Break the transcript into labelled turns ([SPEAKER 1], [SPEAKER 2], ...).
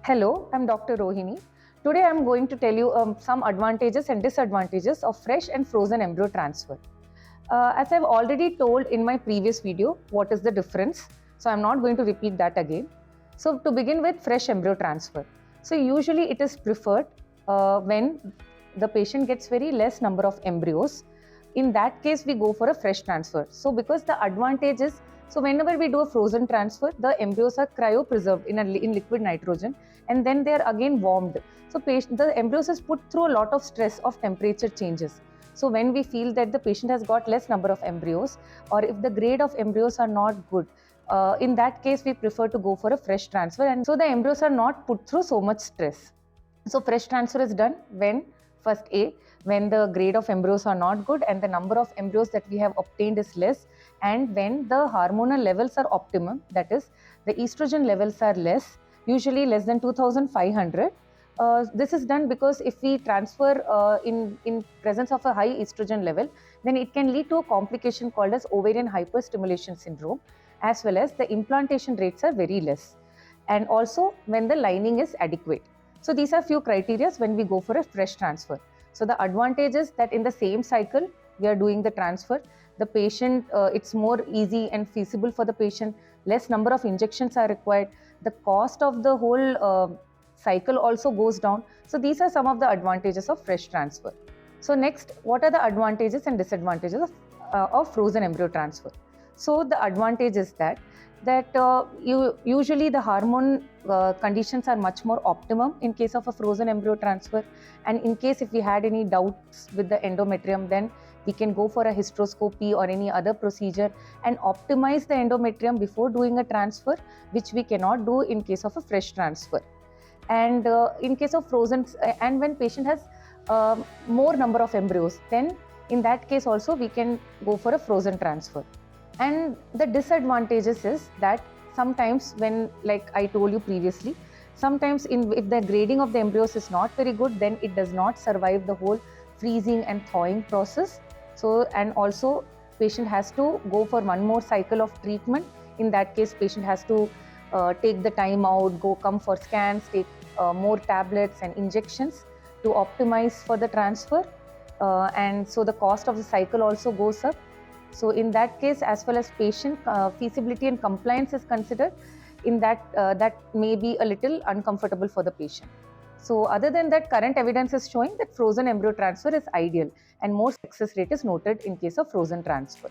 [SPEAKER 1] Hello, I'm Dr. Rohini. Today I'm going to tell you some advantages and disadvantages of fresh and frozen embryo transfer. As I've already told in my previous video, what is the difference? So I'm not going to repeat that again. So to begin with, fresh embryo transfer. So usually it is preferred when the patient gets very less number of embryos. In that case, we go for a fresh transfer. So because the advantage is, so whenever we do a frozen transfer, the embryos are cryopreserved in liquid nitrogen, and then they are again warmed. So the embryos is put through a lot of stress of temperature changes. So when we feel that the patient has got less number of embryos, or if the grade of embryos are not good, in that case we prefer to go for a fresh transfer, and so the embryos are not put through so much stress. So fresh transfer is done when when the grade of embryos are not good and the number of embryos that we have obtained is less, and when the hormonal levels are optimum, that is the estrogen levels are less, usually less than 2500. This is done because if we transfer in presence of a high estrogen level, then it can lead to a complication called as ovarian hyperstimulation syndrome, as well as the implantation rates are very less, and also when the lining is adequate. So these are few criteria when we go for a fresh transfer. So the advantage is that in the same cycle we are doing the transfer, the patient, it's more easy and feasible for the patient, less number of injections are required, the cost of the whole cycle also goes down. So these are some of the advantages of fresh transfer. So next, what are the advantages and disadvantages of frozen embryo transfer? So the advantage is that usually the hormone conditions are much more optimum in case of a frozen embryo transfer, and in case if we had any doubts with the endometrium, then we can go for a hysteroscopy or any other procedure and optimize the endometrium before doing a transfer, which we cannot do in case of a fresh transfer. And in case of frozen, and when patient has more number of embryos, then in that case also we can go for a frozen transfer. And the disadvantages is that sometimes when, like I told you previously, sometimes if the grading of the embryos is not very good, then it does not survive the whole freezing and thawing process. So, and also patient has to go for one more cycle of treatment. In that case, patient has to take the time out, come for scans, take more tablets and injections to optimize for the transfer, and so the cost of the cycle also goes up. So in that case, as well as patient feasibility and compliance is considered, in that that may be a little uncomfortable for the patient. So other than that, current evidence is showing that frozen embryo transfer is ideal and more success rate is noted in case of frozen transfer.